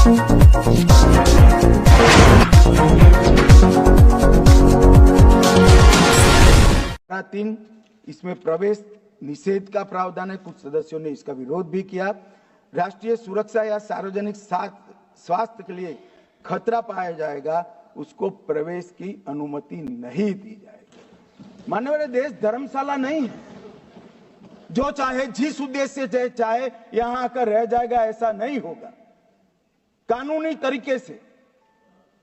3 इसमें प्रवेश निषेध का प्रावधान है। कुछ सदस्यों ने इसका विरोध भी किया। राष्ट्रीय सुरक्षा या सार्वजनिक स्वास्थ्य के लिए खतरा पाया जाएगा उसको प्रवेश की अनुमति नहीं दी जाएगी। माननीय देश धर्मशाला नहीं है, जो चाहे जिस उद्देश्य से चाहे यहां आकर रह जाएगा, ऐसा नहीं होगा। कानूनी तरीके से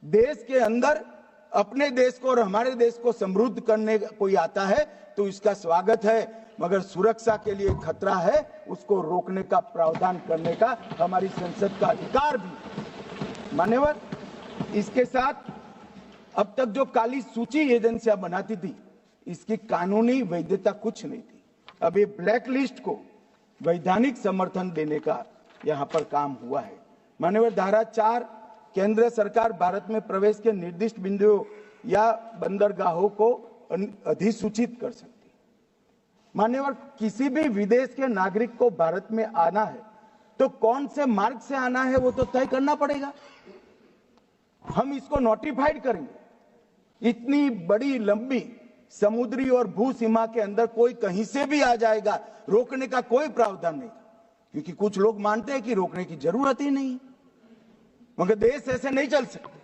देश के अंदर अपने देश को और हमारे देश को समृद्ध करने कोई आता है तो इसका स्वागत है, मगर सुरक्षा के लिए खतरा है उसको रोकने का प्रावधान करने का हमारी संसद का अधिकार भी। मान्यवर, इसके साथ अब तक जो काली सूची एजेंसियां बनाती थी इसकी कानूनी वैधता कुछ नहीं थी। अब ये ब्लैक लिस्ट को वैधानिक समर्थन देने का यहां पर काम हुआ है। मान्यवर, धारा 4 केंद्र सरकार भारत में प्रवेश के निर्दिष्ट बिंदुओं या बंदरगाहों को अधिसूचित कर सकती है। मान्यवर, किसी भी विदेश के नागरिक को भारत में आना है तो कौन से मार्ग से आना है वो तो तय करना पड़ेगा। हम इसको नोटिफाइड करेंगे। इतनी बड़ी लंबी समुद्री और भू सीमा के अंदर कोई कहीं से भी आ जाएगा, रोकने का कोई प्रावधान नहीं, क्योंकि कुछ लोग मानते हैं कि रोकने की जरूरत ही नहीं। मगर देश ऐसे नहीं चल सकते।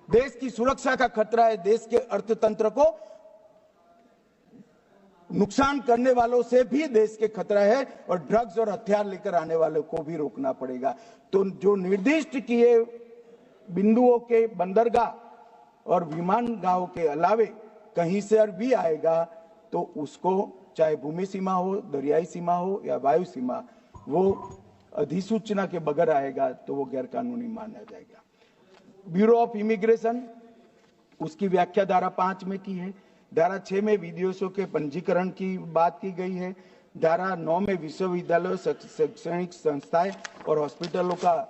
देश की सुरक्षा का खतरा है, देश के अर्थतंत्र को नुकसान करने वालों से भी देश के खतरा है, और ड्रग्स और हथियार लेकर आने वालों को भी रोकना पड़ेगा। तो जो निर्दिष्ट किए बिंदुओं के बंदरगाह और विमानगाहों के अलावे कहीं से भी आएगा तो उसको चाहे भूमि सीमा हो, दरियाई सीमा हो या वायु सीमा, वो अधिसूचना के बगैर आएगा तो वो गैर कानूनी माना जाएगा। ब्यूरो ऑफ इमिग्रेशन, उसकी व्याख्या धारा 5 में की है। धारा 6 में विदेशों के पंजीकरण की बात की गई है। धारा 9 में विश्वविद्यालयों, शैक्षणिक संस्थाएं और हॉस्पिटलों का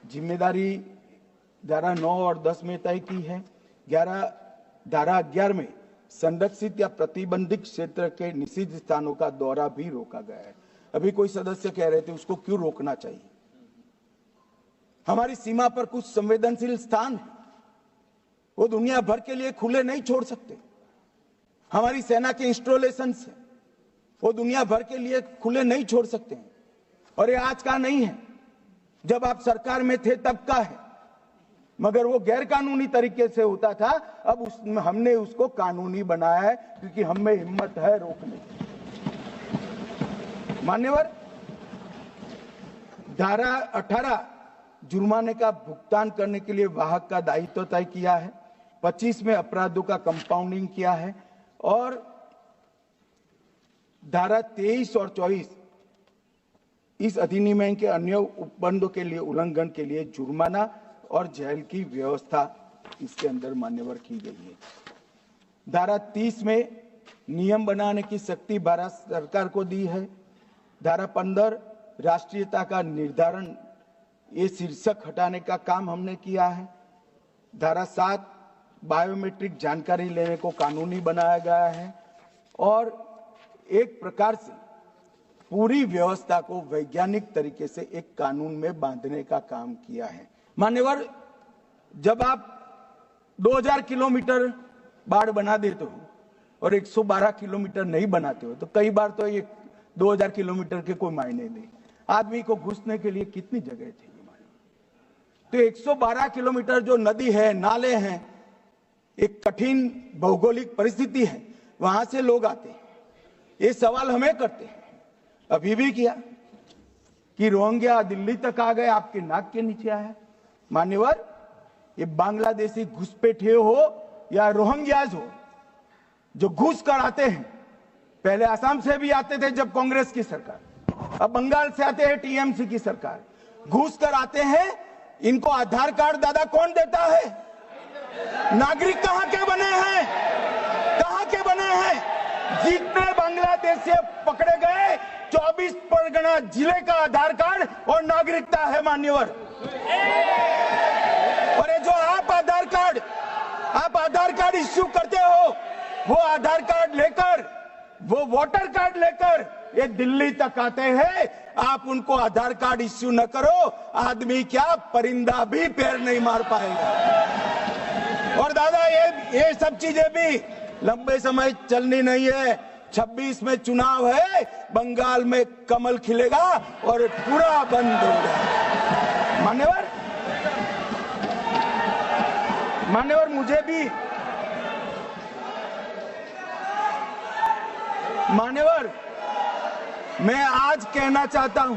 जिम्मेदारी धारा 9 और 10 में तय की है। धारा 11 में संरक्षित या प्रतिबंधित क्षेत्र के निषिद्ध स्थानों का दौरा भी रोका गया है। अभी कोई सदस्य कह रहे थे उसको क्यों रोकना चाहिए। हमारी सीमा पर कुछ संवेदनशील स्थान है, वो दुनिया भर के लिए खुले नहीं छोड़ सकते। हमारी सेना के इंस्टॉलेशन है, वो दुनिया भर के लिए खुले नहीं छोड़ सकते हैं। और ये आज का नहीं है, जब आप सरकार में थे तब का है, मगर वो गैर कानूनी तरीके से होता था। अब हमने उसको कानूनी बनाया है क्योंकि हमें हिम्मत है रोकने की। मान्यवर, धारा 18 जुर्माने का भुगतान करने के लिए वाहक का दायित्व तय किया है। 25 में अपराधों का कंपाउंडिंग किया है। और धारा 23 और 24 इस अधिनियम के अन्य उपबंधों के लिए उल्लंघन के लिए जुर्माना और जेल की व्यवस्था इसके अंदर मान्यवर की गई है। धारा 30 में नियम बनाने की शक्ति भारत सरकार को दी है। धारा 15 राष्ट्रीयता का निर्धारण, ये शीर्षक हटाने का काम हमने किया है। धारा 7 बायोमेट्रिक जानकारी लेने को कानूनी बनाया गया है। और एक प्रकार से पूरी व्यवस्था को वैज्ञानिक तरीके से एक कानून में बांधने का काम किया है। मान्यवर, जब आप 2000 किलोमीटर बाढ़ बना देते हो और 112 किलोमीटर नहीं बनाते हो तो कई बार तो ये 2000 किलोमीटर के कोई मायने नहीं। आदमी को घुसने के लिए कितनी जगह चाहिए। तो 112 किलोमीटर जो नदी है, नाले हैं, एक कठिन भौगोलिक परिस्थिति है, वहां से लोग आते हैं। ये सवाल हमें करते हैं, अभी भी किया कि रोहिंग्या दिल्ली तक आ गए, आपके नाक के नीचे आया। मान्यवर, ये बांग्लादेशी घुसपैठिए हो या रोहिंग्याज हो जो घुस कर आते हैं, पहले असम से भी आते थे जब कांग्रेस की सरकार, अब बंगाल से आते हैं टीएमसी की सरकार, घुस कर आते हैं। इनको आधार कार्ड दादा कौन देता है? नागरिक कहां के बने हैं? कहां के बने हैं? जितने बांग्लादेशी पकड़े गए 24 परगना जिले का आधार कार्ड और नागरिकता है मान्यवर। और ये जो आप आधार कार्ड इश्यू करते हो, वो आधार कार्ड लेकर, वो वोटर कार्ड लेकर ये दिल्ली तक आते हैं, आप उनको आधार कार्ड इश्यू न करो, आदमी क्या परिंदा भी पैर नहीं मार पाएगा। और दादा ये सब चीजें भी लंबे समय चलनी नहीं है। 26 में चुनाव है, बंगाल में कमल खिलेगा और पूरा बंद होगा। मान्यवर मुझे भी मैं आज कहना चाहता हूं,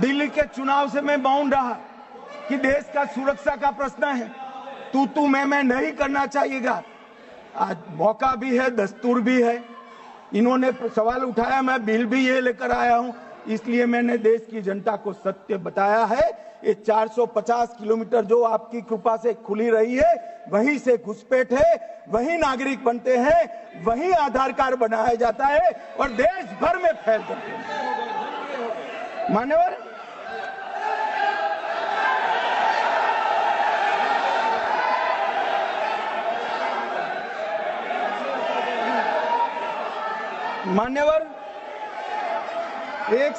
दिल्ली के चुनाव से मैं मौन रहा कि देश का सुरक्षा का प्रश्न है, तू मैं नहीं करना चाहिएगा। आज मौका भी है, दस्तूर भी है। इन्होंने सवाल उठाया, मैं बिल भी ये लेकर आया हूं, इसलिए मैंने देश की जनता को सत्य बताया है। ये 450 किलोमीटर जो आपकी कृपा से खुली रही है, वहीं से घुसपैठ है, वहीं नागरिक बनते हैं, वहीं आधार कार्ड बनाया जाता है और देश भर में फैल जाते हैं। मान्यवर, एक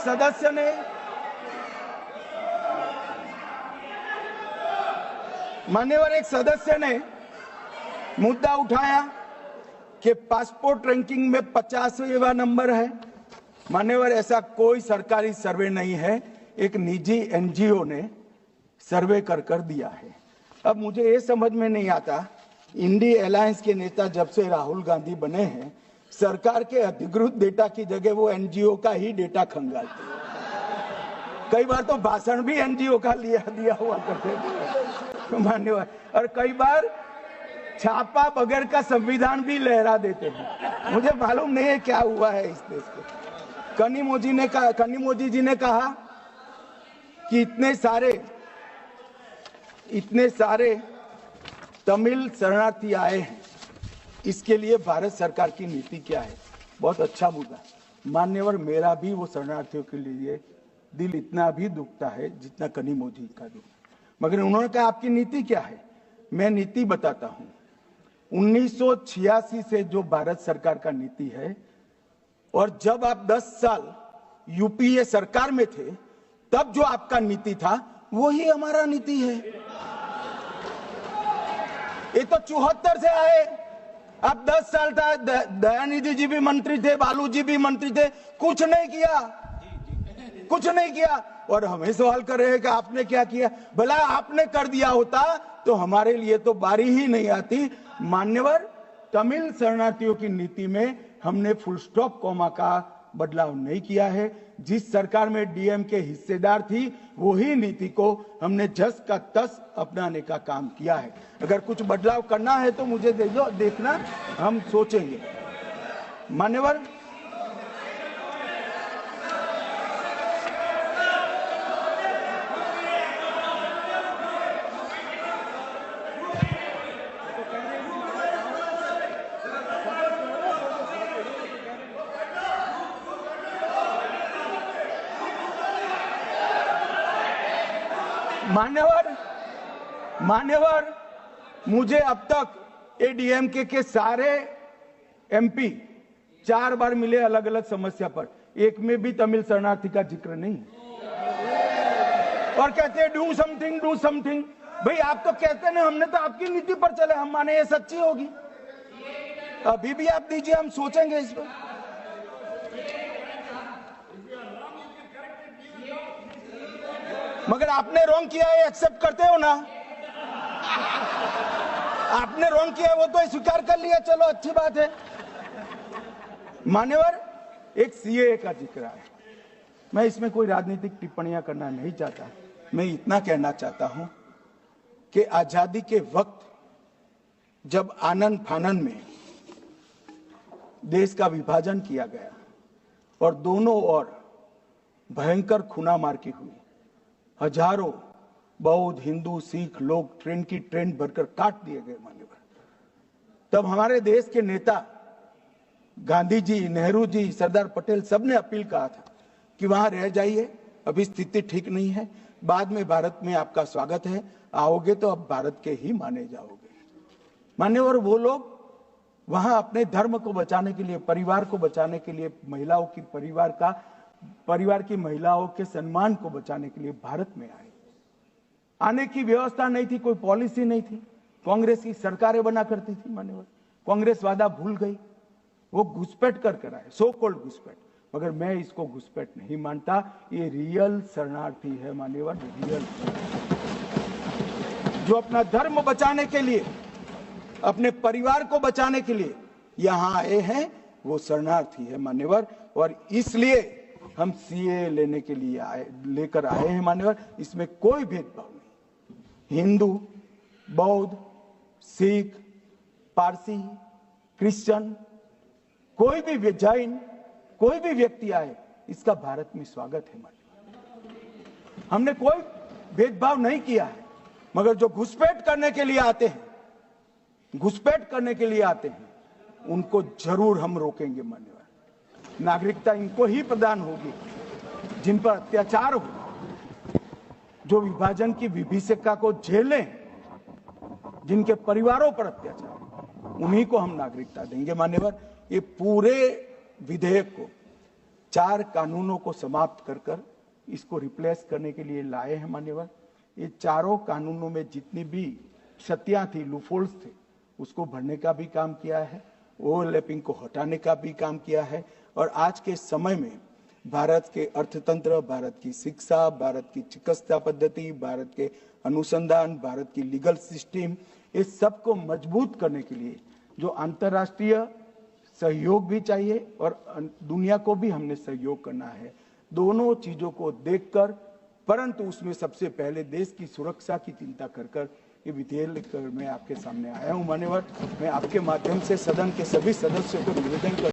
सदस्य ने मुद्दा उठाया कि पासपोर्ट रैंकिंग में 50वां नंबर है। मान्यवर, ऐसा कोई सरकारी सर्वे नहीं है, एक निजी एनजीओ ने सर्वे कर दिया है। अब मुझे ये समझ में नहीं आता, इंडी अलायंस के नेता जब से राहुल गांधी बने हैं, सरकार के अधिकृत डेटा की जगह वो एनजीओ का ही डेटा खंगालते हैं। कई बार तो भाषण भी एनजीओ का दिया हुआ करते थे मान्यवर, और कई बार छापा बगैर का संविधान भी लहरा देते हैं। मुझे मालूम नहीं है क्या हुआ है इस देश को। कनिमोजी जी ने कहा कि इतने सारे तमिल शरणार्थी आए हैं, इसके लिए भारत सरकार की नीति क्या है। बहुत अच्छा मुद्दा मान्यवर, मेरा भी वो शरणार्थियों के लिए दिल इतना भी दुखता है जितना कनिमोजी का दुख। मगर उन्होंने कहा आपकी नीति क्या है। मैं नीति बताता हूं। 1986 से जो भारत सरकार का नीति है, और जब आप 10 साल यूपीए सरकार में थे, तब जो आपका नीति था वही हमारा नीति है। ये तो 74 से आए, अब 10 साल था, दयानिधि जी भी मंत्री थे, बालू जी भी मंत्री थे, कुछ नहीं किया। और हमें सवाल कर रहे हैं कि आपने क्या किया। भला आपने कर दिया होता तो हमारे लिए तो बारी ही नहीं आती। मान्यवर, तमिल शरणार्थियों की नीति में हमने फुल स्टॉप कॉमा का बदलाव नहीं किया है। जिस सरकार में डीएम के हिस्सेदार थी, वही नीति को हमने जस का तस अपनाने का काम किया है। अगर कुछ बदलाव करना है तो मुझे देखना, हम सोचेंगे। मान्यवर, मान्यवर, मुझे अब तक एडीएमके के सारे एमपी 4 बार मिले अलग अलग समस्या पर, एक में भी तमिल शरणार्थी का जिक्र नहीं। और कहते हैं डू समथिंग। भाई आप तो कहते हैं, हमने तो आपकी नीति पर चले, हम माने ये सच्ची होगी। अभी भी आप दीजिए, हम सोचेंगे इस पर। मगर आपने रॉन्ग किया है, एक्सेप्ट करते हो ना। आपने रॉन्ग किया है, वो तो स्वीकार कर लिया, चलो अच्छी बात है। मान्यवर, एक सीएए का जिक्र है। मैं इसमें कोई राजनीतिक टिप्पणियां करना नहीं चाहता। मैं इतना कहना चाहता हूं कि आजादी के वक्त जब आनन फानन में देश का विभाजन किया गया और दोनों ओर भयंकर खूनामार हुई, हजारों बौद्ध, हिंदू, सिख लोग ट्रेन की ट्रेन भरकर काट दिए गए। मान्यवर, तब हमारे देश के नेता गांधी जी, नेहरू जी, सरदार पटेल सबने अपील कहा था कि वहां रह जाइए, अभी स्थिति ठीक नहीं है, बाद में भारत में आपका स्वागत है, आओगे तो अब भारत के ही माने जाओगे। मान्यवर, वो लोग वहां अपने धर्म को बचाने के लिए, परिवार को बचाने के लिए, महिलाओं की परिवार की महिलाओं के सम्मान को बचाने के लिए भारत में आए। आने की व्यवस्था नहीं थी, कोई पॉलिसी नहीं थी, कांग्रेस की सरकारें बना करती थी मान्यवर। कांग्रेस वादा भूल गई, वो घुसपैठ कर आए, सो कॉल्ड घुसपैठ, मगर मैं इसको घुसपैठ नहीं मानता, ये रियल शरणार्थी है मान्यवर, रियल, जो अपना धर्म बचाने के लिए, अपने परिवार को बचाने के लिए यहां आए हैं, वो शरणार्थी है मान्यवर। और इसलिए हम सीए लेने के लिए लेकर आए हैं मान्यवर। इसमें कोई भेदभाव नहीं, हिंदू, बौद्ध, सिख, पारसी, क्रिश्चियन, कोई भी जैन, कोई भी व्यक्ति आए, इसका भारत में स्वागत है मान्यवर। हमने कोई भेदभाव नहीं किया है, मगर जो घुसपैठ करने के लिए आते हैं, घुसपैठ करने के लिए आते हैं, उनको जरूर हम रोकेंगे मान्यवर। नागरिकता इनको ही प्रदान होगी जिन पर अत्याचार हो, जो विभाजन की विभीषिका को झेलें, जिनके परिवारों पर अत्याचार, उन्हीं को हम नागरिकता देंगे मान्यवर। ये पूरे विधेयक को, 4 कानूनों को समाप्त कर इसको रिप्लेस करने के लिए लाए हैं मान्यवर। ये चारों कानूनों में जितनी भी क्षतियां थी, लूफोल्स थे, उसको भरने का भी काम किया है, ओवरलैपिंग को हटाने का भी काम किया है। और आज के समय में भारत के अर्थतंत्र, भारत की शिक्षा, भारत की चिकित्सा पद्धति, भारत के अनुसंधान, भारत की लीगल सिस्टम, इस सबको मजबूत करने के लिए जो अंतर्राष्ट्रीय सहयोग भी चाहिए और दुनिया को भी हमने सहयोग करना है। दोनों चीजों को देखकर, परंतु उसमें सबसे पहले देश की सुरक्षा की चिंता कर ये विधेयक लेकर मैं आपके सामने आया हूं मान्यवर। मैं आपके माध्यम से सदन के सभी सदस्यों को निवेदन कर